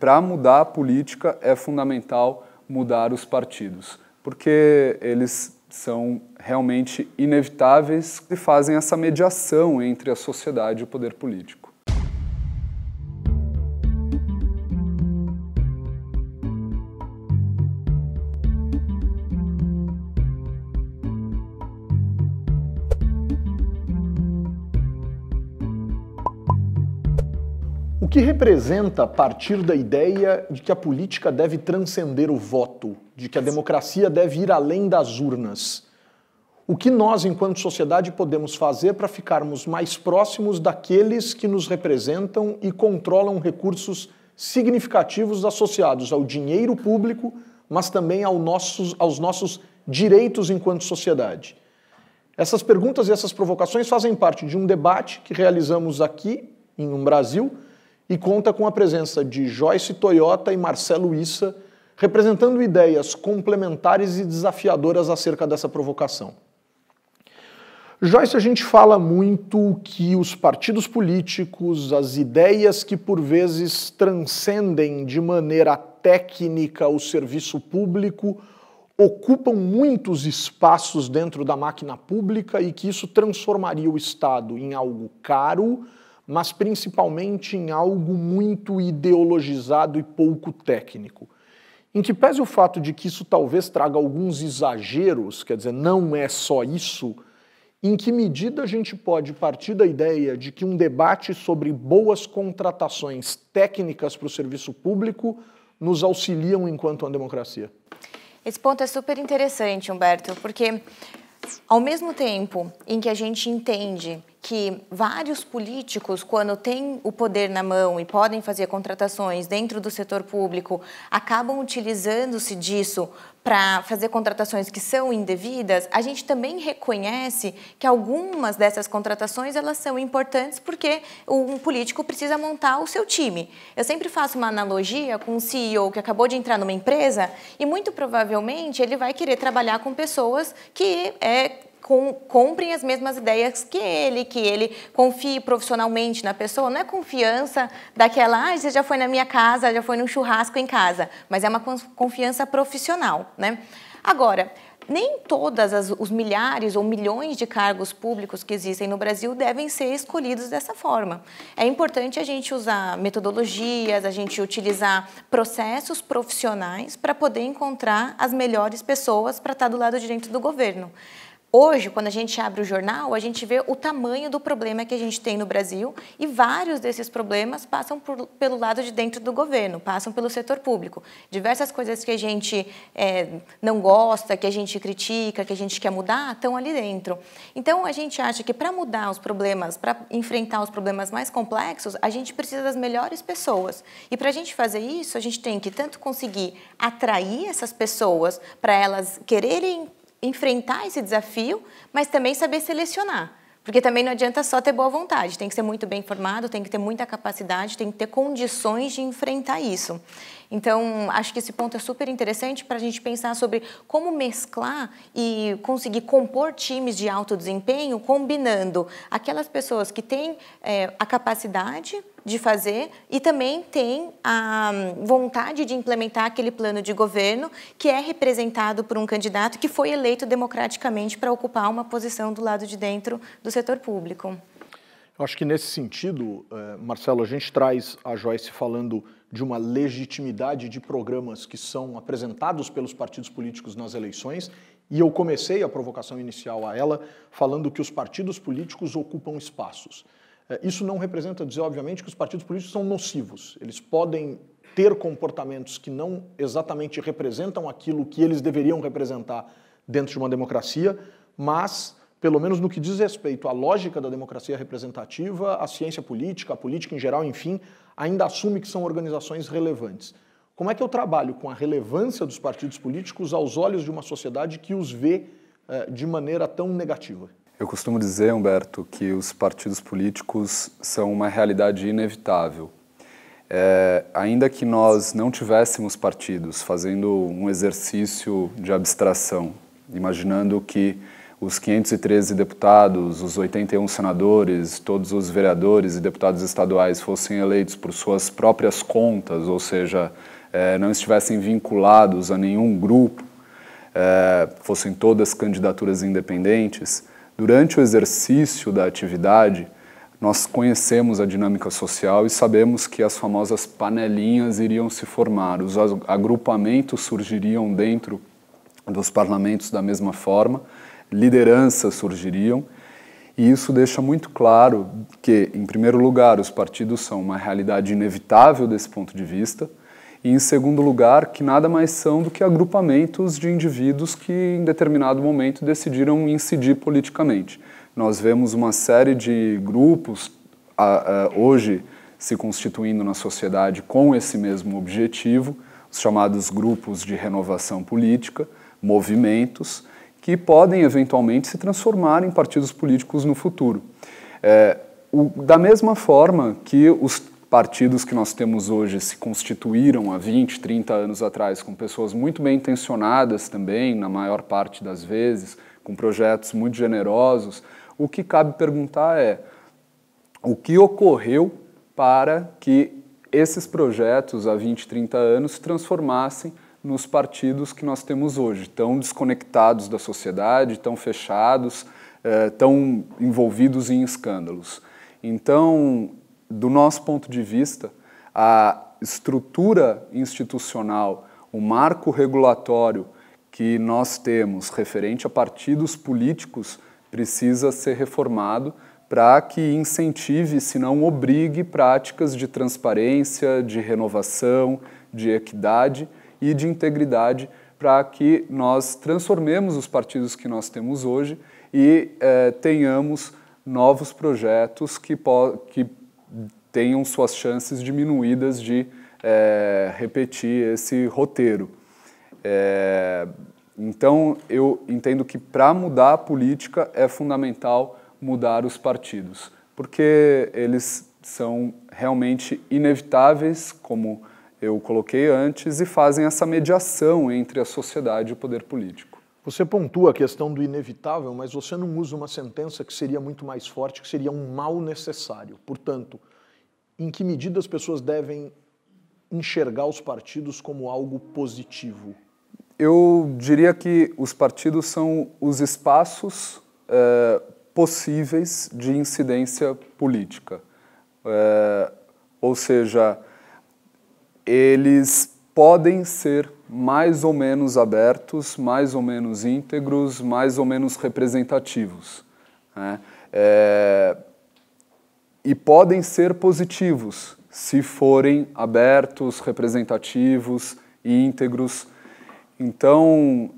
para mudar a política é fundamental mudar os partidos, porque eles são realmente inevitáveis e fazem essa mediação entre a sociedade e o poder político. O que representa partir da ideia de que a política deve transcender o voto, de que a democracia deve ir além das urnas? O que nós, enquanto sociedade, podemos fazer para ficarmos mais próximos daqueles que nos representam e controlam recursos significativos associados ao dinheiro público, mas também aos nossos direitos enquanto sociedade? Essas perguntas e essas provocações fazem parte de um debate que realizamos aqui, em Brasil, e conta com a presença de Joyce Toyota e Marcelo Issa, representando ideias complementares e desafiadoras acerca dessa provocação. Joyce, a gente fala muito que os partidos políticos, as ideias que por vezes transcendem de maneira técnica o serviço público, ocupam muitos espaços dentro da máquina pública e que isso transformaria o Estado em algo caro, mas principalmente em algo muito ideologizado e pouco técnico. Em que pese o fato de que isso talvez traga alguns exageros, quer dizer, não é só isso, em que medida a gente pode partir da ideia de que um debate sobre boas contratações técnicas para o serviço público nos auxiliam enquanto uma democracia? Esse ponto é super interessante, Humberto, porque ao mesmo tempo em que a gente entende que vários políticos, quando têm o poder na mão e podem fazer contratações dentro do setor público, acabam utilizando-se disso para fazer contratações que são indevidas, a gente também reconhece que algumas dessas contratações elas são importantes porque um político precisa montar o seu time. Eu sempre faço uma analogia com um CEO que acabou de entrar numa empresa e muito provavelmente ele vai querer trabalhar com pessoas que comprem as mesmas ideias que ele confie profissionalmente na pessoa. Não é confiança daquela, você já foi na minha casa, já foi num churrasco em casa, mas é uma confiança profissional, né? Agora, nem os milhares ou milhões de cargos públicos que existem no Brasil devem ser escolhidos dessa forma. É importante a gente usar metodologias, a gente utilizar processos profissionais para poder encontrar as melhores pessoas para estar do lado de dentro do governo. Hoje, quando a gente abre o jornal, a gente vê o tamanho do problema que a gente tem no Brasil e vários desses problemas passam pelo lado de dentro do governo, passam pelo setor público. Diversas coisas que a gente não gosta, que a gente critica, que a gente quer mudar, estão ali dentro. Então, a gente acha que para mudar os problemas, para enfrentar os problemas mais complexos, a gente precisa das melhores pessoas. E para a gente fazer isso, a gente tem que tanto conseguir atrair essas pessoas para elas quererem enfrentar esse desafio, mas também saber selecionar. Porque também não adianta só ter boa vontade, tem que ser muito bem formado, tem que ter muita capacidade, tem que ter condições de enfrentar isso. Então, acho que esse ponto é super interessante para a gente pensar sobre como mesclar e conseguir compor times de alto desempenho, combinando aquelas pessoas que têm a capacidade de fazer e também têm a vontade de implementar aquele plano de governo que é representado por um candidato que foi eleito democraticamente para ocupar uma posição do lado de dentro do setor público. Eu acho que nesse sentido, Marcelo, a gente traz a Joyce falando de uma legitimidade de programas que são apresentados pelos partidos políticos nas eleições, e eu comecei a provocação inicial a ela falando que os partidos políticos ocupam espaços. Isso não representa dizer, obviamente, que os partidos políticos são nocivos. Eles podem ter comportamentos que não exatamente representam aquilo que eles deveriam representar dentro de uma democracia, mas, pelo menos no que diz respeito à lógica da democracia representativa, a ciência política, a política em geral, enfim, ainda assume que são organizações relevantes. Como é que eu trabalho com a relevância dos partidos políticos aos olhos de uma sociedade que os vê de maneira tão negativa? Eu costumo dizer, Humberto, que os partidos políticos são uma realidade inevitável. Ainda que nós não tivéssemos partidos, fazendo um exercício de abstração, imaginando que os 513 deputados, os 81 senadores, todos os vereadores e deputados estaduais fossem eleitos por suas próprias contas, ou seja, não estivessem vinculados a nenhum grupo, fossem todas candidaturas independentes, durante o exercício da atividade, nós conhecemos a dinâmica social e sabemos que as famosas panelinhas iriam se formar, os agrupamentos surgiriam dentro dos parlamentos da mesma forma, lideranças surgiriam, e isso deixa muito claro que, em primeiro lugar, os partidos são uma realidade inevitável desse ponto de vista, e, em segundo lugar, que nada mais são do que agrupamentos de indivíduos que, em determinado momento, decidiram incidir politicamente. Nós vemos uma série de grupos hoje se constituindo na sociedade com esse mesmo objetivo, os chamados grupos de renovação política, movimentos, que podem eventualmente se transformar em partidos políticos no futuro. Da mesma forma que os partidos que nós temos hoje se constituíram há 20, 30 anos atrás, com pessoas muito bem intencionadas também, na maior parte das vezes, com projetos muito generosos, o que cabe perguntar é o que ocorreu para que esses projetos há 20, 30 anos se transformassem nos partidos que nós temos hoje, tão desconectados da sociedade, tão fechados, tão envolvidos em escândalos. Então, do nosso ponto de vista, a estrutura institucional, o marco regulatório que nós temos referente a partidos políticos precisa ser reformado para que incentive, se não obrigue, práticas de transparência, de renovação, de equidade e de integridade para que nós transformemos os partidos que nós temos hoje e tenhamos novos projetos que tenham suas chances diminuídas de repetir esse roteiro. Então, eu entendo que para mudar a política é fundamental mudar os partidos, porque eles são realmente inevitáveis, como eu coloquei antes, e fazem essa mediação entre a sociedade e o poder político. Você pontua a questão do inevitável, mas você não usa uma sentença que seria muito mais forte, que seria um mal necessário. Portanto, em que medida as pessoas devem enxergar os partidos como algo positivo? Eu diria que os partidos são os espaços possíveis de incidência política. Ou seja, eles podem ser mais ou menos abertos, mais ou menos íntegros, mais ou menos representativos, né? E podem ser positivos, se forem abertos, representativos, íntegros. Então,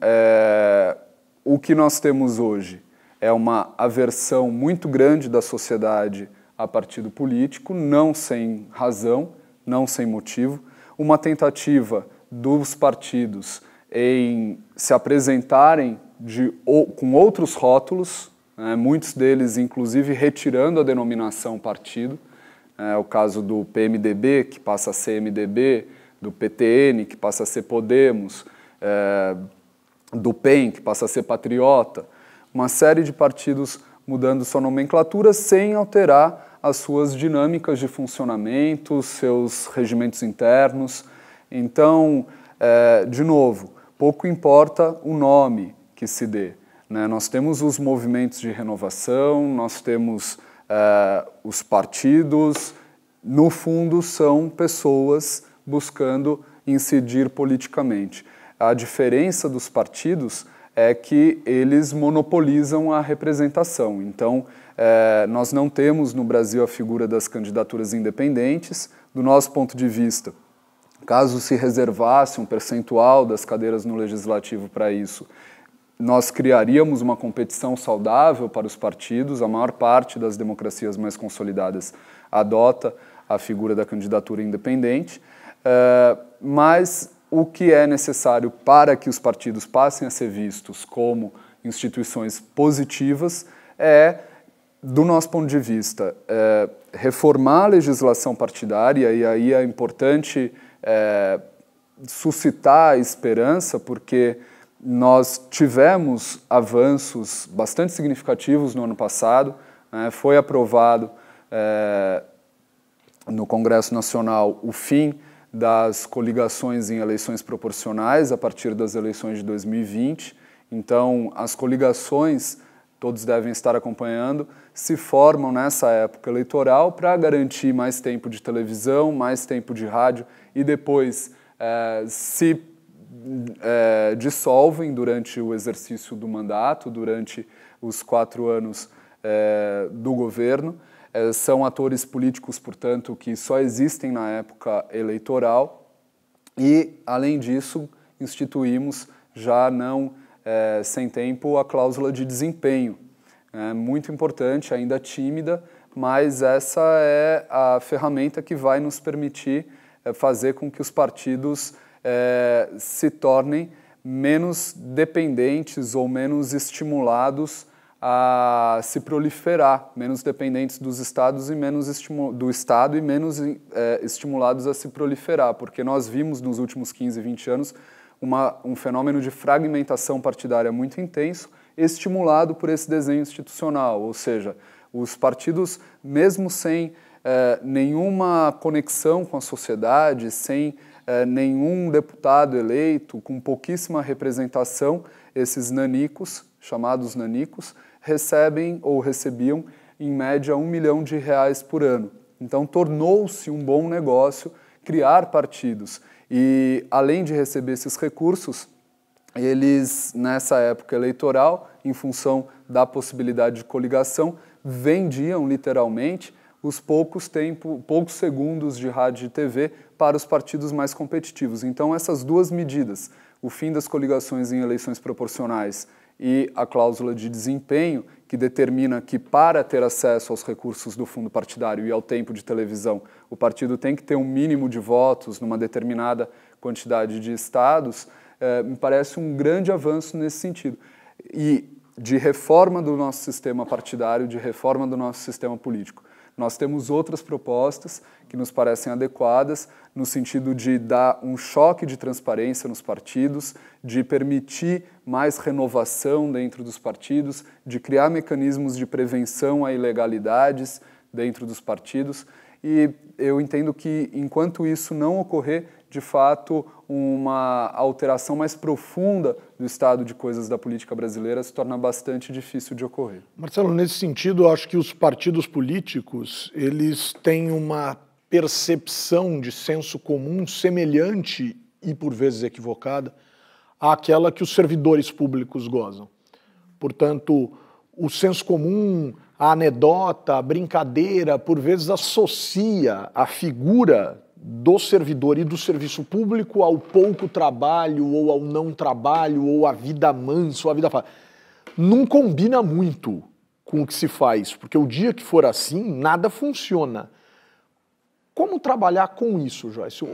o que nós temos hoje é uma aversão muito grande da sociedade a partido político, não sem razão, não sem motivo, uma tentativa dos partidos em se apresentarem com outros rótulos, né, muitos deles inclusive retirando a denominação partido, o caso do PMDB, que passa a ser MDB, do PTN, que passa a ser Podemos, do PEN, que passa a ser Patriota, uma série de partidos mudando sua nomenclatura sem alterar as suas dinâmicas de funcionamento, seus regimentos internos. Então, de novo, pouco importa o nome que se dê, né? Nós temos os movimentos de renovação, nós temos os partidos, no fundo são pessoas buscando incidir politicamente. A diferença dos partidos é que eles monopolizam a representação. Então, nós não temos no Brasil a figura das candidaturas independentes. Do nosso ponto de vista, caso se reservasse um percentual das cadeiras no Legislativo para isso, nós criaríamos uma competição saudável para os partidos. A maior parte das democracias mais consolidadas adota a figura da candidatura independente, mas o que é necessário para que os partidos passem a ser vistos como instituições positivas é, do nosso ponto de vista, reformar a legislação partidária, e aí é importante suscitar a esperança, porque nós tivemos avanços bastante significativos no ano passado, foi aprovado no Congresso Nacional o fim das coligações em eleições proporcionais a partir das eleições de 2020. Então, as coligações, todos devem estar acompanhando, se formam nessa época eleitoral para garantir mais tempo de televisão, mais tempo de rádio e depois se dissolvem durante o exercício do mandato, durante os 4 anos do governo. São atores políticos, portanto, que só existem na época eleitoral e, além disso, instituímos, já não sem tempo, a cláusula de desempenho. É muito importante, ainda tímida, mas essa é a ferramenta que vai nos permitir fazer com que os partidos se tornem menos dependentes ou menos estimulados a se proliferar, menos dependentes dos estados e menos do Estado e menos estimulados a se proliferar, porque nós vimos nos últimos 15, 20 anos um fenômeno de fragmentação partidária muito intenso, estimulado por esse desenho institucional, ou seja, os partidos, mesmo sem nenhuma conexão com a sociedade, sem nenhum deputado eleito, com pouquíssima representação, esses nanicos, chamados nanicos, recebem ou recebiam, em média, R$1 milhão por ano. Então, tornou-se um bom negócio criar partidos. E, além de receber esses recursos, eles, nessa época eleitoral, em função da possibilidade de coligação, vendiam, literalmente, os poucos segundos de rádio e TV para os partidos mais competitivos. Então, essas duas medidas, o fim das coligações em eleições proporcionais e a cláusula de desempenho, que determina que, para ter acesso aos recursos do fundo partidário e ao tempo de televisão, o partido tem que ter um mínimo de votos numa determinada quantidade de estados, me parece um grande avanço nesse sentido. E de reforma do nosso sistema partidário, de reforma do nosso sistema político. Nós temos outras propostas que nos parecem adequadas, no sentido de dar um choque de transparência nos partidos, de permitir mais renovação dentro dos partidos, de criar mecanismos de prevenção a ilegalidades dentro dos partidos. E eu entendo que, enquanto isso não ocorrer, de fato, uma alteração mais profunda do estado de coisas da política brasileira se torna bastante difícil de ocorrer. Marcelo, nesse sentido, eu acho que os partidos políticos, eles têm uma percepção de senso comum semelhante e, por vezes, equivocada, àquela que os servidores públicos gozam. Portanto, o senso comum, a anedota, a brincadeira, por vezes associa a figura do servidor e do serviço público ao pouco trabalho, ou ao não trabalho, ou à vida mansa, ou à vida fácil. Não combina muito com o que se faz, porque o dia que for assim, nada funciona. Como trabalhar com isso, Joyce?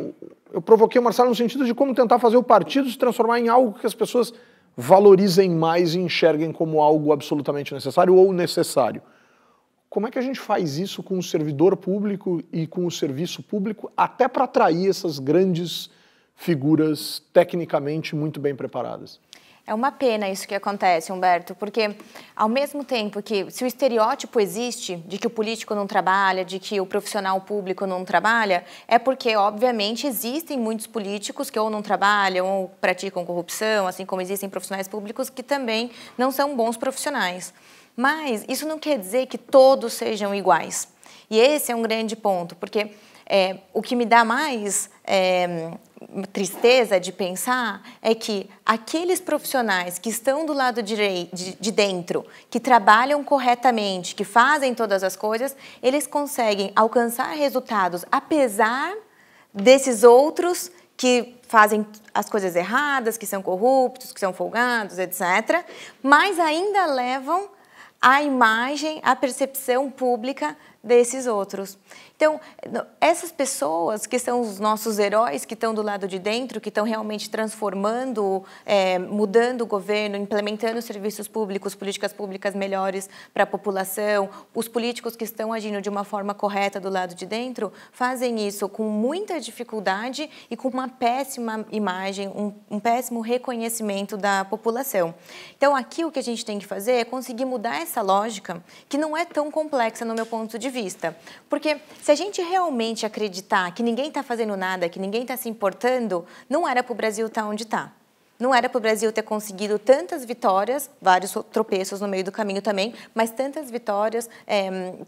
Eu provoquei o Marcelo no sentido de como tentar fazer o partido se transformar em algo que as pessoas valorizem mais e enxerguem como algo absolutamente necessário ou necessário. Como é que a gente faz isso com o servidor público e com o serviço público, até para atrair essas grandes figuras tecnicamente muito bem preparadas? É uma pena isso que acontece, Humberto, porque ao mesmo tempo que, se o estereótipo existe de que o político não trabalha, de que o profissional público não trabalha, é porque, obviamente, existem muitos políticos que ou não trabalham ou praticam corrupção, assim como existem profissionais públicos que também não são bons profissionais. Mas isso não quer dizer que todos sejam iguais. E esse é um grande ponto, porque o que me dá mais tristeza de pensar é que aqueles profissionais que estão do lado de dentro, que trabalham corretamente, que fazem todas as coisas, eles conseguem alcançar resultados, apesar desses outros que fazem as coisas erradas, que são corruptos, que são folgados, etc., mas ainda levam a imagem, a percepção pública desses outros. Então, essas pessoas que são os nossos heróis, que estão do lado de dentro, que estão realmente transformando, mudando o governo, implementando serviços públicos, políticas públicas melhores para a população, os políticos que estão agindo de uma forma correta do lado de dentro, fazem isso com muita dificuldade e com uma péssima imagem, um péssimo reconhecimento da população. Então, aqui o que a gente tem que fazer é conseguir mudar essa lógica, que não é tão complexa no meu ponto de vista. Porque se a gente realmente acreditar que ninguém está fazendo nada, que ninguém está se importando, não era para o Brasil estar onde está. Não era para o Brasil ter conseguido tantas vitórias, vários tropeços no meio do caminho também, mas tantas vitórias,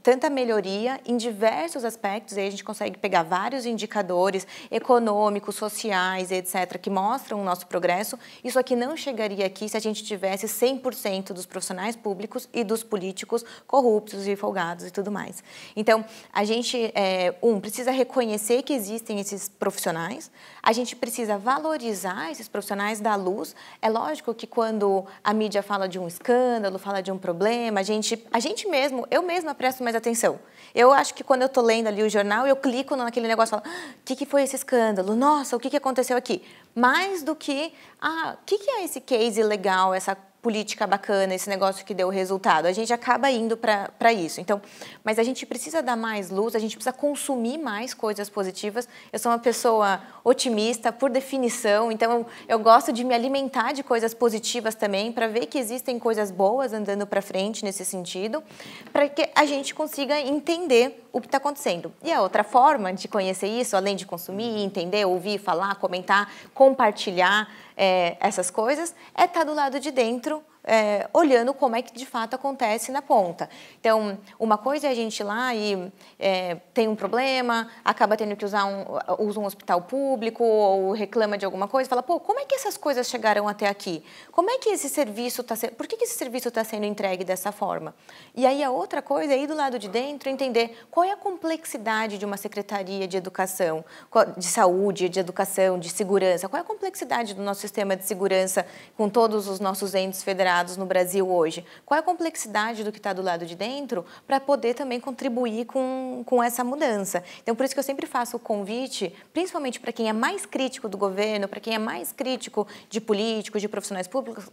tanta melhoria em diversos aspectos. Aí a gente consegue pegar vários indicadores econômicos, sociais, etc., que mostram o nosso progresso. Isso aqui não chegaria aqui se a gente tivesse 100% dos profissionais públicos e dos políticos corruptos e folgados e tudo mais. Então, a gente, precisa reconhecer que existem esses profissionais, a gente precisa valorizar esses profissionais da luz. É lógico que quando a mídia fala de um escândalo, fala de um problema, eu mesma presto mais atenção. Eu acho que quando eu estou lendo ali o jornal, eu clico naquele negócio e falo, o que foi esse escândalo? Nossa, o que aconteceu aqui? Mais do que, o que é esse case legal, essa política bacana, esse negócio que deu resultado. A gente acaba indo para isso. Então, mas a gente precisa dar mais luz, a gente precisa consumir mais coisas positivas. Eu sou uma pessoa otimista, por definição, então eu gosto de me alimentar de coisas positivas também, para ver que existem coisas boas andando para frente nesse sentido, para que a gente consiga entender o que está acontecendo. E a outra forma de conhecer isso, além de consumir, entender, ouvir, falar, comentar, compartilhar essas coisas, é estar do lado de dentro, olhando como é que de fato acontece na ponta. Então, uma coisa é a gente ir lá e tem um problema, acaba tendo que usa um hospital público ou reclama de alguma coisa, fala, pô, como é que essas coisas chegaram até aqui? Como é que esse serviço está sendo... Por que esse serviço está sendo entregue dessa forma? E aí a outra coisa é ir do lado de dentro e entender qual é a complexidade de uma secretaria de educação, de saúde, de educação, de segurança, qual é a complexidade do nosso sistema de segurança com todos os nossos entes federados no Brasil hoje. Qual é a complexidade do que está do lado de dentro para poder também contribuir com essa mudança. Então, por isso que eu sempre faço o convite, principalmente para quem é mais crítico do governo, para quem é mais crítico de políticos, de profissionais públicos,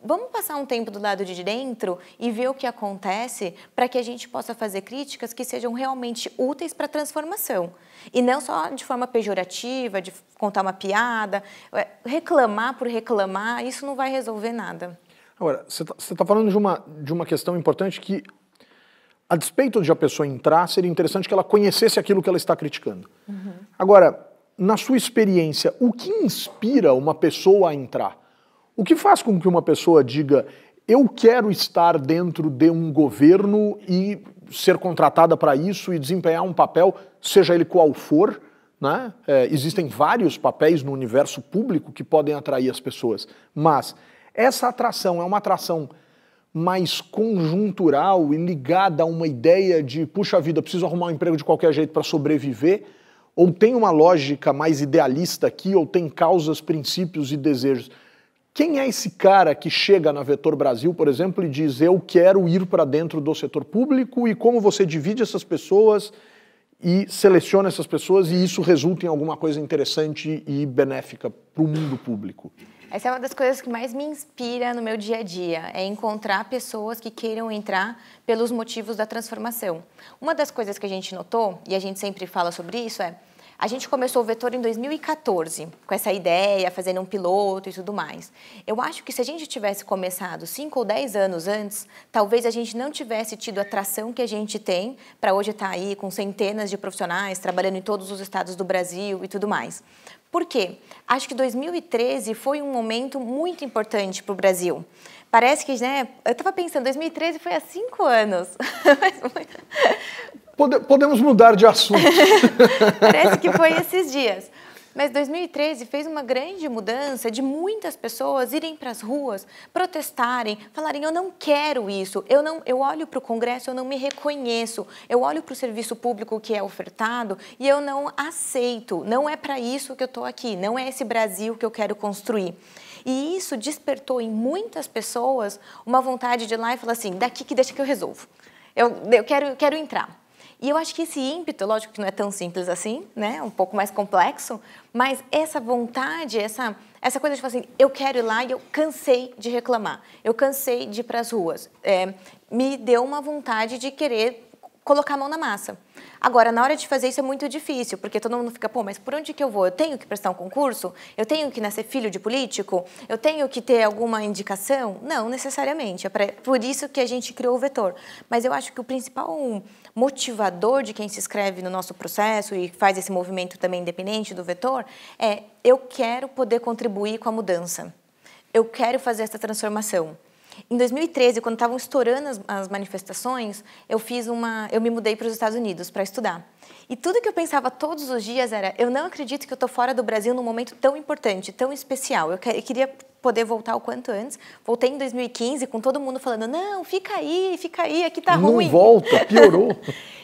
vamos passar um tempo do lado de dentro e ver o que acontece para que a gente possa fazer críticas que sejam realmente úteis para a transformação. E não só de forma pejorativa, de contar uma piada, reclamar por reclamar, isso não vai resolver nada. Agora, você está falando de uma questão importante que, a despeito de a pessoa entrar, seria interessante que ela conhecesse aquilo que ela está criticando. Uhum. Agora, na sua experiência, o que inspira uma pessoa a entrar? O que faz com que uma pessoa diga, eu quero estar dentro de um governo e ser contratada para isso e desempenhar um papel, seja ele qual for, né? Existem vários papéis no universo público que podem atrair as pessoas, mas essa atração é uma atração mais conjuntural e ligada a uma ideia de, puxa vida, preciso arrumar um emprego de qualquer jeito para sobreviver, ou tem uma lógica mais idealista aqui, ou tem causas, princípios e desejos. Quem é esse cara que chega na Vetor Brasil, por exemplo, e diz, eu quero ir para dentro do setor público, e como você divide essas pessoas e seleciona essas pessoas e isso resulta em alguma coisa interessante e benéfica para o mundo público? Essa é uma das coisas que mais me inspira no meu dia a dia, é encontrar pessoas que queiram entrar pelos motivos da transformação. Uma das coisas que a gente notou, e a gente sempre fala sobre isso, a gente começou o Vetor em 2014, com essa ideia, fazendo um piloto e tudo mais. Eu acho que se a gente tivesse começado 5 ou 10 anos antes, talvez a gente não tivesse tido a atração que a gente tem para hoje estar aí com centenas de profissionais, trabalhando em todos os estados do Brasil e tudo mais. Por quê? Acho que 2013 foi um momento muito importante para o Brasil. Parece que, né, eu estava pensando, 2013 foi há 5 anos. Podemos mudar de assunto. Parece que foi esses dias. Mas 2013 fez uma grande mudança de muitas pessoas irem para as ruas, protestarem, falarem, eu não quero isso, eu olho para o Congresso, eu não me reconheço, eu olho para o serviço público que é ofertado e eu não aceito, não é para isso que eu estou aqui, não é esse Brasil que eu quero construir. E isso despertou em muitas pessoas uma vontade de ir lá e falar assim, daqui que deixa que eu resolvo, eu quero entrar. E eu acho que esse ímpeto, lógico que não é tão simples assim, né? Um pouco mais complexo, mas essa vontade, essa coisa de falar assim, eu quero ir lá e eu cansei de reclamar, eu cansei de ir para as ruas, me deu uma vontade de querer colocar a mão na massa. Agora, na hora de fazer isso é muito difícil, porque todo mundo fica, pô, mas por onde que eu vou? Eu tenho que prestar um concurso? Eu tenho que nascer filho de político? Eu tenho que ter alguma indicação? Não, necessariamente. É por isso que a gente criou o Vetor. Mas eu acho que o principal motivador de quem se inscreve no nosso processo e faz esse movimento também independente do Vetor é eu quero poder contribuir com a mudança. Eu quero fazer essa transformação. Em 2013, quando estavam estourando as manifestações, eu me mudei para os Estados Unidos para estudar. E tudo que eu pensava todos os dias era, eu não acredito que eu estou fora do Brasil num momento tão importante, tão especial. Eu queria poder voltar o quanto antes. Voltei em 2015 com todo mundo falando, não, fica aí, aqui tá ruim. Não volta, piorou.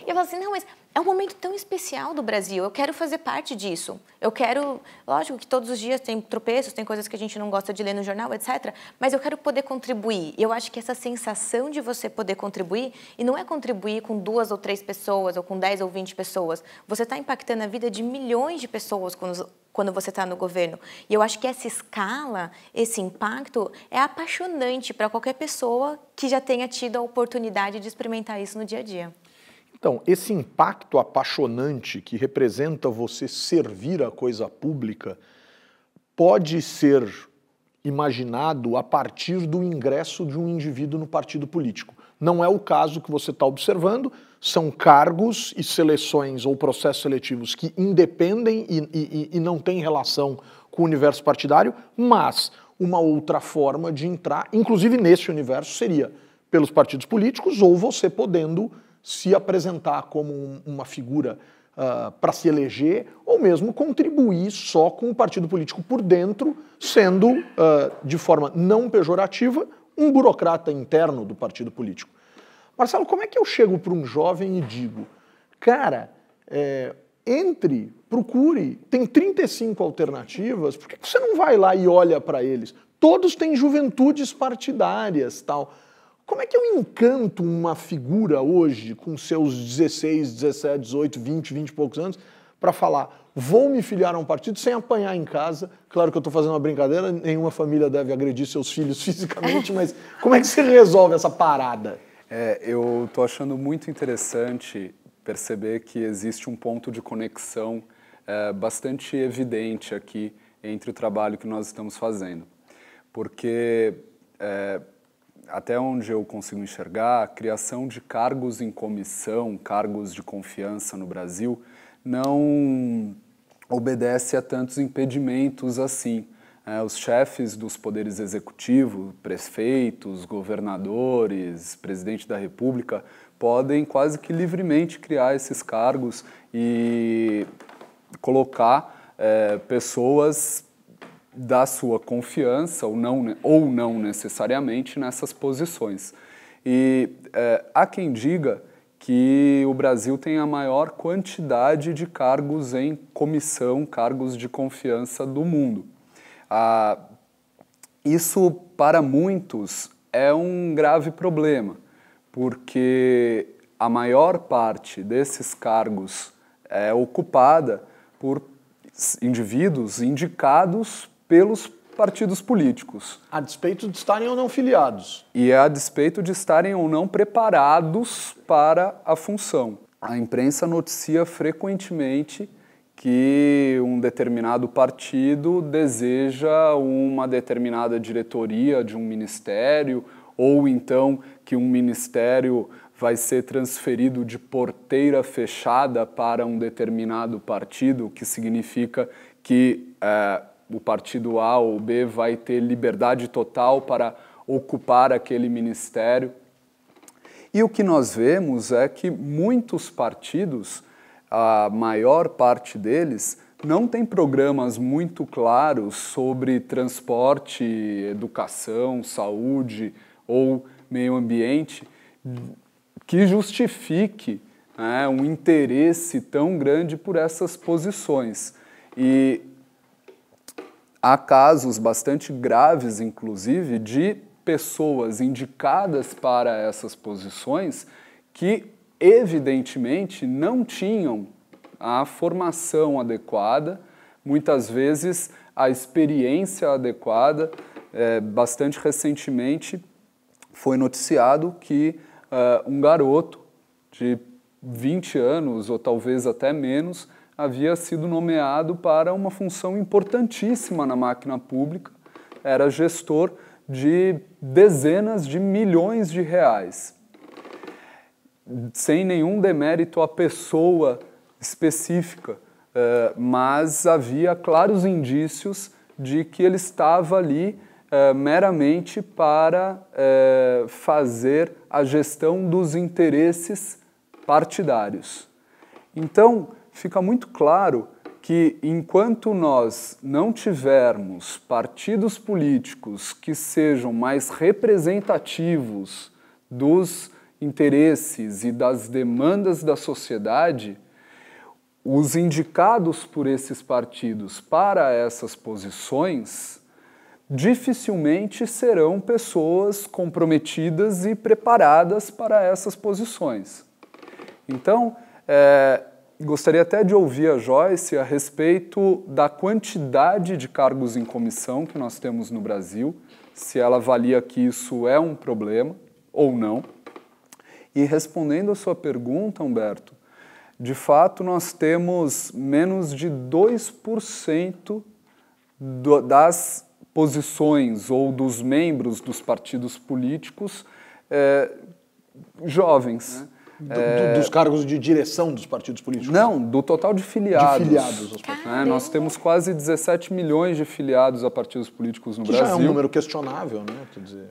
E eu falei assim, não, mas é um momento tão especial do Brasil, eu quero fazer parte disso. Eu quero, lógico que todos os dias tem tropeços, tem coisas que a gente não gosta de ler no jornal, etc. Mas eu quero poder contribuir. E eu acho que essa sensação de você poder contribuir, e não é contribuir com 2 ou 3 pessoas, ou com 10 ou 20 pessoas, você está impactando a vida de milhões de pessoas quando você está no governo. E eu acho que essa escala, esse impacto, é apaixonante para qualquer pessoa que já tenha tido a oportunidade de experimentar isso no dia a dia. Então, esse impacto apaixonante que representa você servir a coisa pública pode ser imaginado a partir do ingresso de um indivíduo no partido político. Não é o caso que você está observando, são cargos e seleções ou processos seletivos que independem e não têm relação com o universo partidário, mas uma outra forma de entrar, inclusive nesse universo, seria pelos partidos políticos ou você podendo se apresentar como uma figura para se eleger ou mesmo contribuir só com o partido político por dentro, sendo, de forma não pejorativa, um burocrata interno do partido político. Marcelo, como é que eu chego para um jovem e digo, cara, procure, tem 35 alternativas, por que você não vai lá e olha para eles? Todos têm juventudes partidárias, tal. Como é que eu encanto uma figura hoje, com seus 16, 17, 18, 20 e poucos anos, para falar, vou me filiar a um partido sem apanhar em casa? Claro que eu estou fazendo uma brincadeira, nenhuma família deve agredir seus filhos fisicamente, mas como é que você resolve essa parada? Eu estou achando muito interessante perceber que existe um ponto de conexão bastante evidente aqui entre o trabalho que nós estamos fazendo. Porque até onde eu consigo enxergar, a criação de cargos em comissão, cargos de confiança no Brasil, não obedece a tantos impedimentos assim. Os chefes dos poderes executivos, prefeitos, governadores, presidente da República, podem quase que livremente criar esses cargos e colocar pessoas da sua confiança, ou não necessariamente, nessas posições. E há quem diga que o Brasil tem a maior quantidade de cargos em comissão, cargos de confiança do mundo. Isso, para muitos, é um grave problema, porque a maior parte desses cargos é ocupada por indivíduos indicados pelos partidos políticos. A despeito de estarem ou não filiados. E a despeito de estarem ou não preparados para a função. A imprensa noticia frequentemente que um determinado partido deseja uma determinada diretoria de um ministério, ou então que um ministério vai ser transferido de porteira fechada para um determinado partido, o que significa que o partido A ou B vai ter liberdade total para ocupar aquele ministério. E o que nós vemos é que muitos partidos, a maior parte deles, não tem programas muito claros sobre transporte, educação, saúde ou meio ambiente que justifique um interesse tão grande por essas posições. E há casos bastante graves, inclusive, de pessoas indicadas para essas posições que evidentemente não tinham a formação adequada, muitas vezes a experiência adequada. Bastante recentemente foi noticiado que um garoto de 20 anos, ou talvez até menos, havia sido nomeado para uma função importantíssima na máquina pública, era gestor de dezenas de milhões de reais, sem nenhum demérito à pessoa específica, mas havia claros indícios de que ele estava ali meramente para fazer a gestão dos interesses partidários. Então, fica muito claro que enquanto nós não tivermos partidos políticos que sejam mais representativos dos interesses e das demandas da sociedade, os indicados por esses partidos para essas posições dificilmente serão pessoas comprometidas e preparadas para essas posições. Então, gostaria até de ouvir a Joyce a respeito da quantidade de cargos em comissão que nós temos no Brasil, se ela avalia que isso é um problema ou não. E respondendo a sua pergunta, Humberto, de fato nós temos menos de 2% das posições ou dos membros dos partidos políticos jovens. Dos cargos de direção dos partidos políticos? Não, do total de filiados. De filiados aos partidos. Nós temos quase 17 milhões de filiados a partidos políticos no Brasil. Já é um número questionável, né? Quer dizer,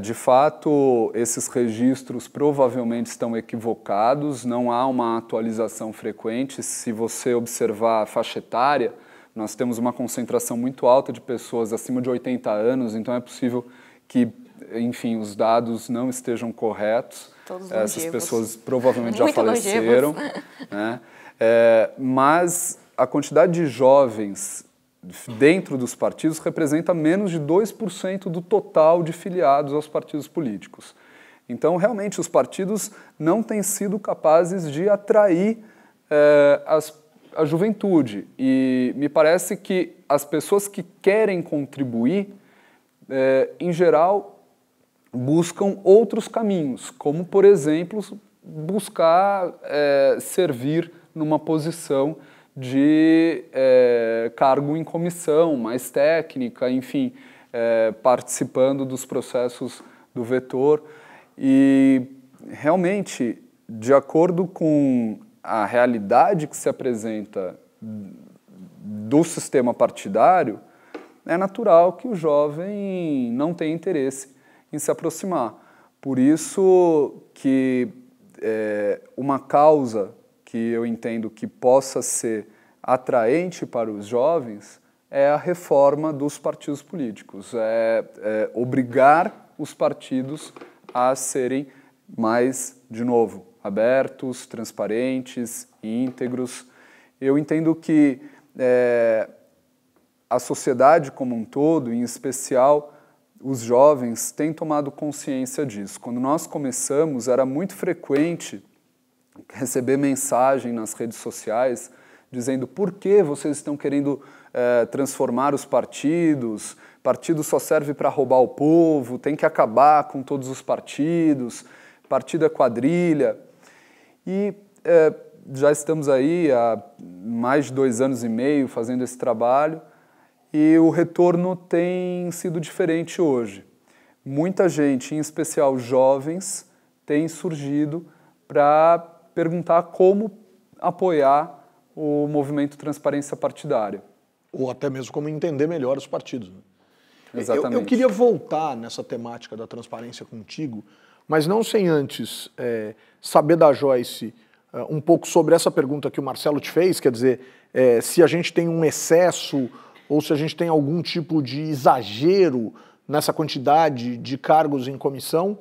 de fato, esses registros provavelmente estão equivocados, não há uma atualização frequente. Se você observar a faixa etária, nós temos uma concentração muito alta de pessoas acima de 80 anos, então é possível que, enfim, os dados não estejam corretos. Essas pessoas provavelmente já faleceram, né? Mas a quantidade de jovens dentro dos partidos representa menos de 2% do total de filiados aos partidos políticos. Então, realmente, os partidos não têm sido capazes de atrair a juventude. E me parece que as pessoas que querem contribuir, em geral, buscam outros caminhos, como, por exemplo, buscar servir numa posição de cargo em comissão, mais técnica, enfim, participando dos processos do vetor. E, realmente, de acordo com a realidade que se apresenta do sistema partidário, é natural que o jovem não tenha interesse em se aproximar. Por isso que uma causa que eu entendo que possa ser atraente para os jovens é a reforma dos partidos políticos, obrigar os partidos a serem mais, de novo, abertos, transparentes, íntegros. Eu entendo que a sociedade como um todo, em especial os jovens, têm tomado consciência disso. Quando nós começamos, era muito frequente receber mensagem nas redes sociais dizendo: por que vocês estão querendo transformar os partidos? Partido só serve para roubar o povo, tem que acabar com todos os partidos, partido é quadrilha. E já estamos aí há mais de 2 anos e meio fazendo esse trabalho, e o retorno tem sido diferente hoje. Muita gente, em especial jovens, tem surgido para perguntar como apoiar o movimento Transparência Partidária. Ou até mesmo como entender melhor os partidos. Exatamente. Eu queria voltar nessa temática da transparência contigo, mas não sem antes saber da Joyce um pouco sobre essa pergunta que o Marcelo te fez, quer dizer, se a gente tem um excesso ou se a gente tem algum tipo de exagero nessa quantidade de cargos em comissão,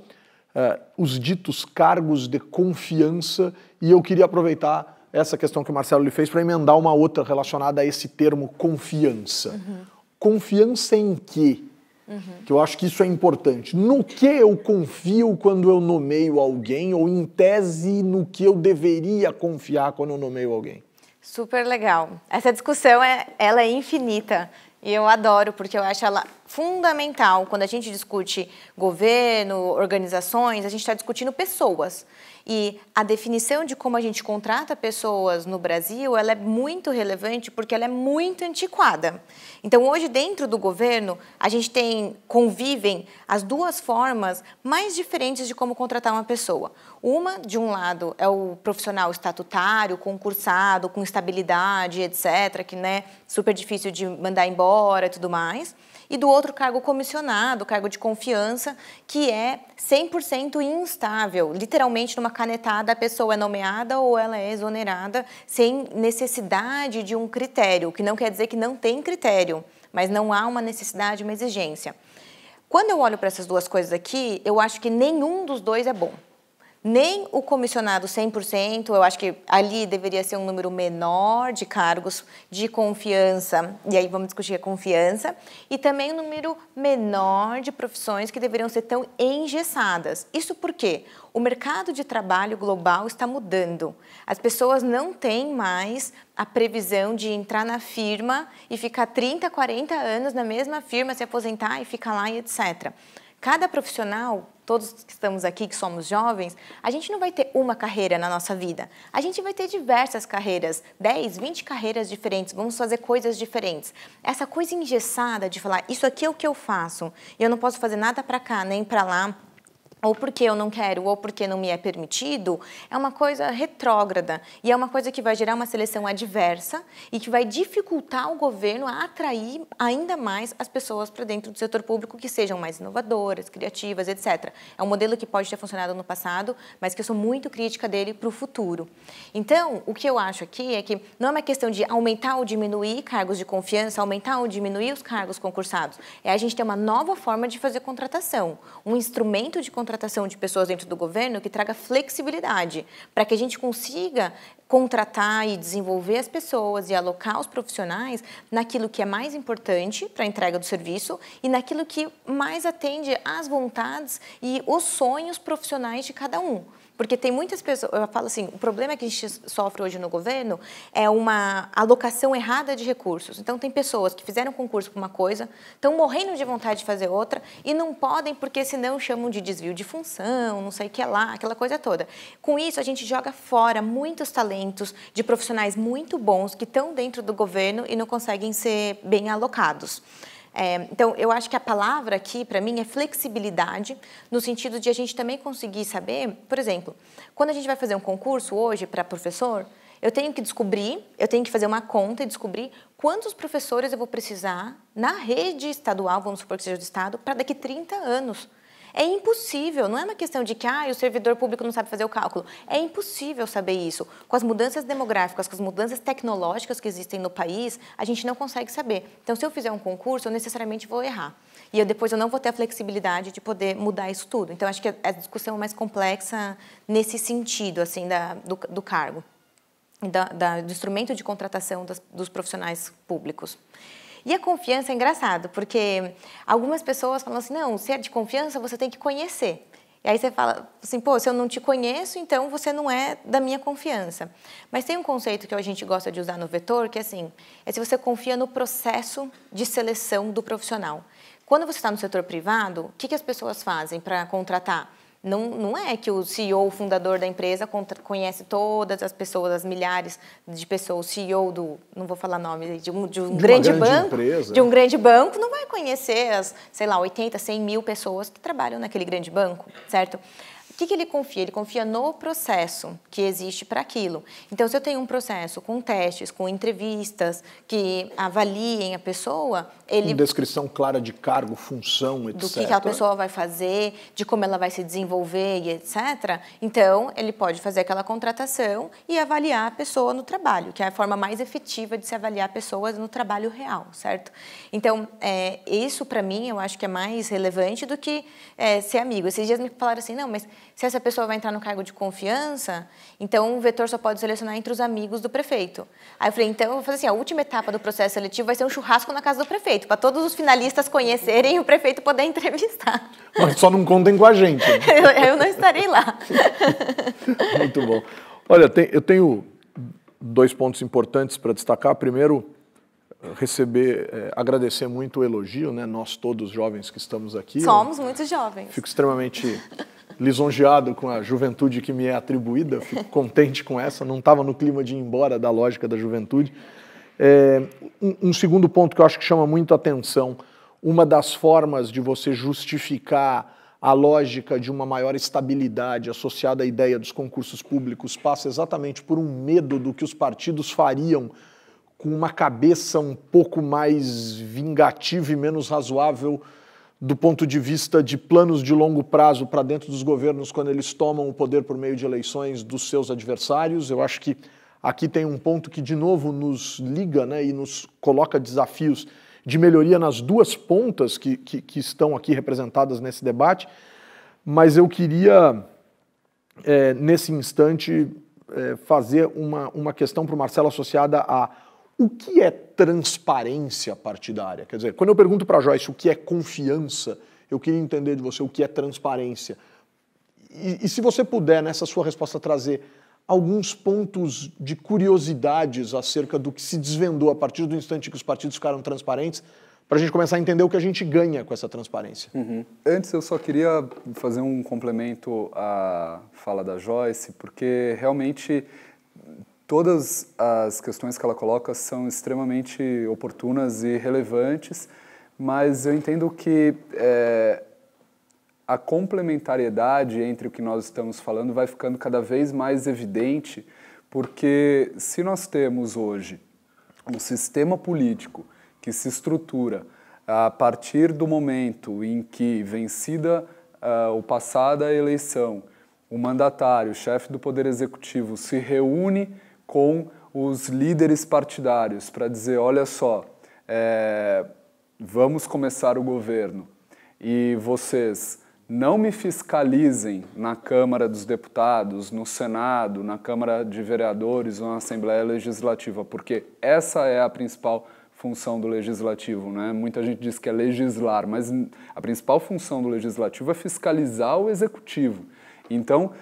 os ditos cargos de confiança, e eu queria aproveitar essa questão que o Marcelo lhe fez para emendar uma outra relacionada a esse termo confiança. Confiança em quê? Que eu acho que isso é importante. No que eu confio quando eu nomeio alguém, ou em tese, no que eu deveria confiar quando eu nomeio alguém? Super legal. Essa discussão ela é infinita e eu adoro, porque eu acho ela fundamental. Quando a gente discute governo, organizações, a gente está discutindo pessoas. E a definição de como a gente contrata pessoas no Brasil, ela é muito relevante porque ela é muito antiquada. Então, hoje, dentro do governo, a gente convivem as duas formas mais diferentes de como contratar uma pessoa. Uma, de um lado, é o profissional estatutário, concursado, com estabilidade, etc., que é super difícil de mandar embora e tudo mais. E do outro, cargo comissionado, cargo de confiança, que é 100% instável. Literalmente, numa canetada, a pessoa é nomeada ou ela é exonerada sem necessidade de um critério, que não quer dizer que não tem critério, mas não há uma necessidade, uma exigência. Quando eu olho para essas duas coisas aqui, eu acho que nenhum dos dois é bom. Nem o comissionado 100%, eu acho que ali deveria ser um número menor de cargos de confiança, e aí vamos discutir a confiança, e também um número menor de profissões que deveriam ser tão engessadas. Isso porque o mercado de trabalho global está mudando. As pessoas não têm mais a previsão de entrar na firma e ficar 30, 40 anos na mesma firma, se aposentar e ficar lá e etc. Cada profissional, todos que estamos aqui, que somos jovens, a gente não vai ter uma carreira na nossa vida. A gente vai ter diversas carreiras, 10, 20 carreiras diferentes, vamos fazer coisas diferentes. Essa coisa engessada de falar, isso aqui é o que eu faço, e eu não posso fazer nada para cá, nem para lá, ou porque eu não quero, ou porque não me é permitido, é uma coisa retrógrada. E é uma coisa que vai gerar uma seleção adversa e que vai dificultar o governo a atrair ainda mais as pessoas para dentro do setor público que sejam mais inovadoras, criativas, etc. É um modelo que pode ter funcionado no passado, mas que eu sou muito crítica dele para o futuro. Então, o que eu acho aqui é que não é uma questão de aumentar ou diminuir cargos de confiança, aumentar ou diminuir os cargos concursados. É a gente ter uma nova forma de fazer contratação, um instrumento de contratação de pessoas dentro do governo que traga flexibilidade, para que a gente consiga contratar e desenvolver as pessoas e alocar os profissionais naquilo que é mais importante para a entrega do serviço e naquilo que mais atende às vontades e os sonhos profissionais de cada um. Porque tem muitas pessoas, eu falo assim, o problema que a gente sofre hoje no governo é uma alocação errada de recursos. Então, tem pessoas que fizeram concurso para uma coisa, estão morrendo de vontade de fazer outra e não podem porque senão chamam de desvio de função, não sei o que lá, aquela coisa toda. Com isso, a gente joga fora muitos talentos de profissionais muito bons que estão dentro do governo e não conseguem ser bem alocados. Então, eu acho que a palavra aqui, para mim, é flexibilidade, no sentido de a gente também conseguir saber, por exemplo, quando a gente vai fazer um concurso hoje para professor, eu tenho que descobrir, eu tenho que fazer uma conta e descobrir quantos professores eu vou precisar na rede estadual, vamos supor que seja do Estado, para daqui 30 anos. É impossível, não é uma questão de que o servidor público não sabe fazer o cálculo. É impossível saber isso. Com as mudanças demográficas, com as mudanças tecnológicas que existem no país, a gente não consegue saber. Então, se eu fizer um concurso, eu necessariamente vou errar. E depois eu não vou ter a flexibilidade de poder mudar isso tudo. Então, acho que a discussão é mais complexa nesse sentido, assim, do cargo, do instrumento de contratação dos profissionais públicos. E a confiança é engraçado, porque algumas pessoas falam assim, não, se é de confiança, você tem que conhecer. E aí você fala assim, pô, se eu não te conheço, então você não é da minha confiança. Mas tem um conceito que a gente gosta de usar no Vetor, que é assim, é se você confia no processo de seleção do profissional. Quando você está no setor privado, o que as pessoas fazem para contratar? Não é que o CEO, o fundador da empresa, conhece todas as pessoas, as milhares de pessoas, o CEO não vou falar nome, de um grande banco, empresa. De um grande banco, não vai conhecer as, sei lá, 80, 100 mil pessoas que trabalham naquele grande banco, certo? O que ele confia? Ele confia no processo que existe para aquilo. Então, se eu tenho um processo com testes, com entrevistas, que avaliem a pessoa... Com descrição clara de cargo, função, etc. Do que a pessoa vai fazer, de como ela vai se desenvolver e etc. Então, ele pode fazer aquela contratação e avaliar a pessoa no trabalho, que é a forma mais efetiva de se avaliar pessoas no trabalho real, certo? Então, isso para mim, eu acho que é mais relevante do que ser amigo. Esses dias me falaram assim, não, mas... se essa pessoa vai entrar no cargo de confiança, então o vetor só pode selecionar entre os amigos do prefeito. Aí eu falei, então eu vou fazer assim, a última etapa do processo seletivo vai ser um churrasco na casa do prefeito, para todos os finalistas conhecerem e o prefeito poder entrevistar. Mas só não contem com a gente. Eu não estarei lá. Muito bom. Olha, eu tenho 2 pontos importantes para destacar. Primeiro, agradecer muito o elogio, né? Nós todos jovens que estamos aqui. Somos muito jovens. Fico extremamente lisonjeado com a juventude que me é atribuída, fico contente com essa, não estava no clima de ir embora da lógica da juventude. Um segundo ponto que eu acho que chama muito a atenção, uma das formas de você justificar a lógica de uma maior estabilidade associada à ideia dos concursos públicos passa exatamente por um medo do que os partidos fariam com uma cabeça um pouco mais vingativa e menos razoável do ponto de vista de planos de longo prazo para dentro dos governos quando eles tomam o poder por meio de eleições dos seus adversários. Eu acho que aqui tem um ponto que, de novo, nos liga, né, e nos coloca desafios de melhoria nas 2 pontas que estão aqui representadas nesse debate, mas eu queria, nesse instante, fazer uma questão para o Marcelo associada a o que é transparência partidária? Quer dizer, quando eu pergunto para a Joyce o que é confiança, eu queria entender de você o que é transparência. E se você puder, nessa sua resposta, trazer alguns pontos de curiosidades acerca do que se desvendou a partir do instante que os partidos ficaram transparentes, para a gente começar a entender o que a gente ganha com essa transparência. Uhum. Antes, eu só queria fazer um complemento à fala da Joyce, porque realmente todas as questões que ela coloca são extremamente oportunas e relevantes, mas eu entendo que a complementariedade entre o que nós estamos falando vai ficando cada vez mais evidente, porque se nós temos hoje um sistema político que se estrutura a partir do momento em que, vencida ou passada a eleição, o mandatário, o chefe do Poder Executivo, se reúne com os líderes partidários para dizer, olha só, vamos começar o governo e vocês não me fiscalizem na Câmara dos Deputados, no Senado, na Câmara de Vereadores ou na Assembleia Legislativa, porque essa é a principal função do Legislativo, né? Muita gente diz que é legislar, mas a principal função do Legislativo é fiscalizar o Executivo. Então,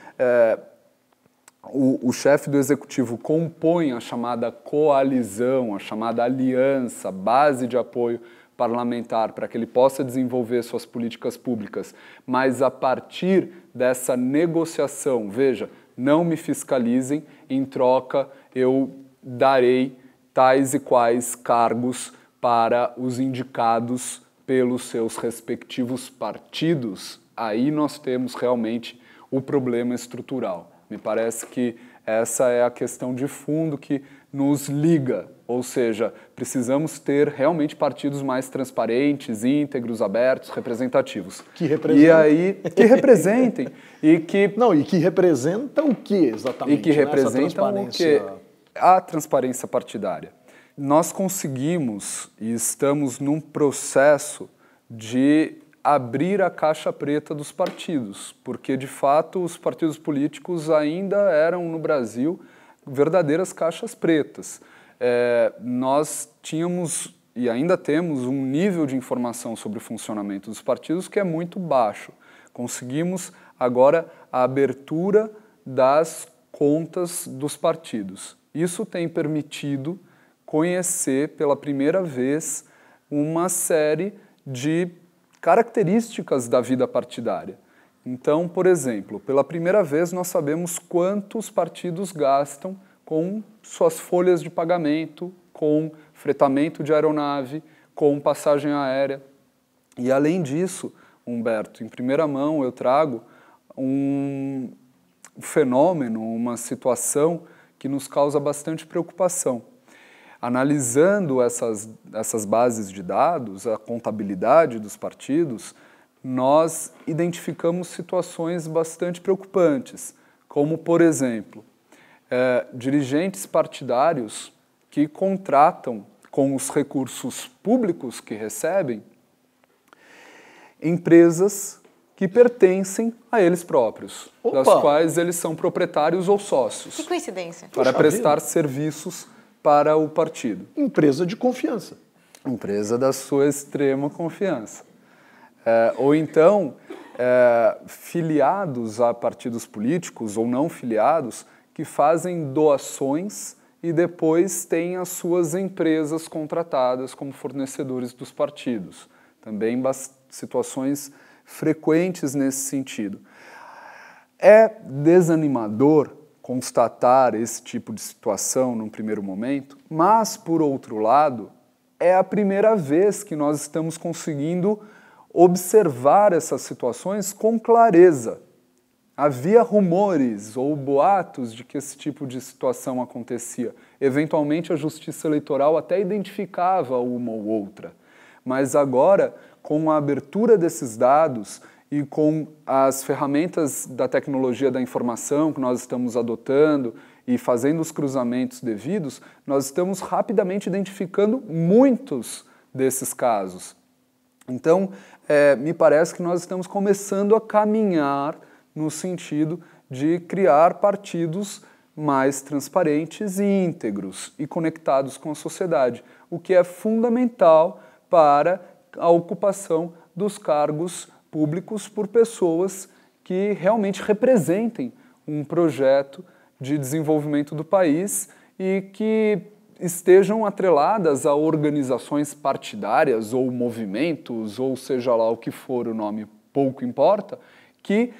o chefe do Executivo compõe a chamada coalizão, a chamada aliança, base de apoio parlamentar para que ele possa desenvolver suas políticas públicas, mas a partir dessa negociação, veja, não me fiscalizem, em troca eu darei tais e quais cargos para os indicados pelos seus respectivos partidos, aí nós temos realmente o problema estrutural. Me parece que essa é a questão de fundo que nos liga, ou seja, precisamos ter realmente partidos mais transparentes, íntegros, abertos, representativos. Que representem. E aí, que representem. E que representam o que exatamente? E que representam o quê? A transparência partidária. Nós conseguimos e estamos num processo de abrir a caixa preta dos partidos, porque, de fato, os partidos políticos ainda eram, no Brasil, verdadeiras caixas pretas. Nós tínhamos e ainda temos um nível de informação sobre o funcionamento dos partidos que é muito baixo. Conseguimos, agora, a abertura das contas dos partidos. Isso tem permitido conhecer, pela primeira vez, uma série de características da vida partidária. Então, por exemplo, pela primeira vez nós sabemos quantos partidos gastam com suas folhas de pagamento, com fretamento de aeronave, com passagem aérea. E além disso, Humberto, em primeira mão eu trago um fenômeno, uma situação que nos causa bastante preocupação. Analisando essas bases de dados, a contabilidade dos partidos, nós identificamos situações bastante preocupantes, como, por exemplo, dirigentes partidários que contratam com os recursos públicos que recebem empresas que pertencem a eles próprios, Opa! das quais eles são proprietários ou sócios. Que coincidência. Para Puxa prestar vida. serviços para o partido. Empresa de confiança. Empresa da sua extrema confiança. Ou então, filiados a partidos políticos ou não filiados que fazem doações e depois têm as suas empresas contratadas como fornecedores dos partidos. Também situações frequentes nesse sentido. É desanimador constatar esse tipo de situação num primeiro momento, mas, por outro lado, é a primeira vez que nós estamos conseguindo observar essas situações com clareza. Havia rumores ou boatos de que esse tipo de situação acontecia. Eventualmente, a Justiça Eleitoral até identificava uma ou outra. Mas agora, com a abertura desses dados e com as ferramentas da tecnologia da informação que nós estamos adotando e fazendo os cruzamentos devidos, nós estamos rapidamente identificando muitos desses casos. Então, me parece que nós estamos começando a caminhar no sentido de criar partidos mais transparentes e íntegros e conectados com a sociedade, o que é fundamental para a ocupação dos cargos públicos por pessoas que realmente representem um projeto de desenvolvimento do país e que estejam atreladas a organizações partidárias ou movimentos, ou seja lá o que for o nome, pouco importa, que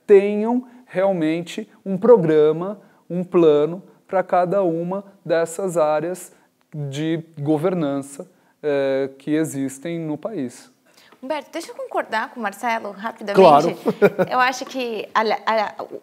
tenham realmente um programa, um plano para cada uma dessas áreas de governança que existem no país. Humberto, deixa eu concordar com o Marcelo rapidamente. Claro. Eu acho que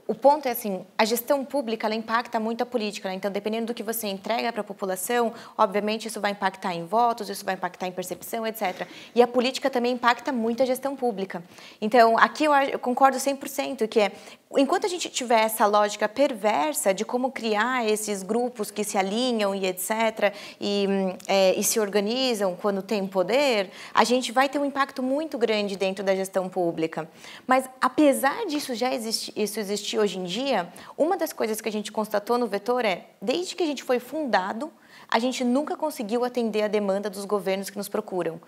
o ponto é assim, a gestão pública ela impacta muito a política, né? Então, dependendo do que você entrega para a população, obviamente isso vai impactar em votos, isso vai impactar em percepção, etc. E a política também impacta muito a gestão pública. Então, aqui eu concordo 100% que enquanto a gente tiver essa lógica perversa de como criar esses grupos que se alinham e etc., e se organizam quando tem poder, a gente vai ter um impacto muito grande dentro da gestão pública. Mas, apesar disso isso existir hoje em dia, uma das coisas que a gente constatou no Vetor desde que a gente foi fundado, a gente nunca conseguiu atender a demanda dos governos que nos procuram.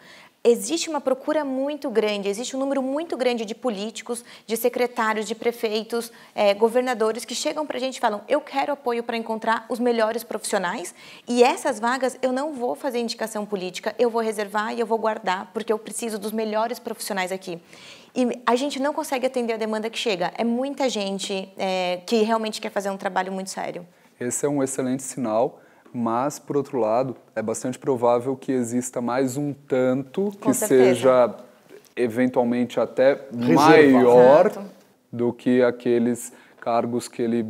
Existe uma procura muito grande, existe um número muito grande de políticos, de secretários, de prefeitos, governadores que chegam para a gente e falam: eu quero apoio para encontrar os melhores profissionais e essas vagas eu não vou fazer indicação política, eu vou reservar e eu vou guardar porque eu preciso dos melhores profissionais aqui. E a gente não consegue atender a demanda que chega. É muita gente que realmente quer fazer um trabalho muito sério. Esse é um excelente sinal. Mas, por outro lado, é bastante provável que exista mais um tanto que seja eventualmente até maior do que aqueles cargos que ele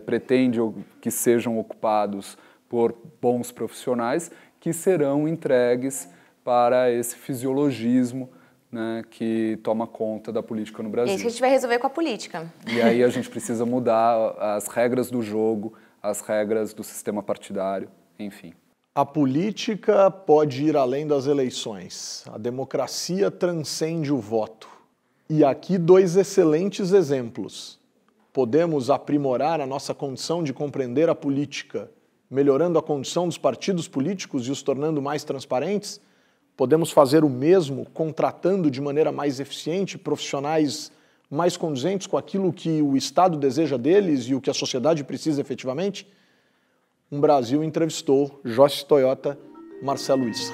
pretende que sejam ocupados por bons profissionais, que serão entregues para esse fisiologismo, né, que toma conta da política no Brasil. É isso que a gente vai resolver com a política. E aí a gente precisa mudar as regras do jogo, as regras do sistema partidário, enfim. A política pode ir além das eleições. A democracia transcende o voto. E aqui 2 excelentes exemplos. Podemos aprimorar a nossa condição de compreender a política, melhorando a condição dos partidos políticos e os tornando mais transparentes? Podemos fazer o mesmo contratando de maneira mais eficiente profissionais mais condizentes com aquilo que o Estado deseja deles e o que a sociedade precisa efetivamente? Um Brasil entrevistou Joyce Toyota, Marcelo Issa.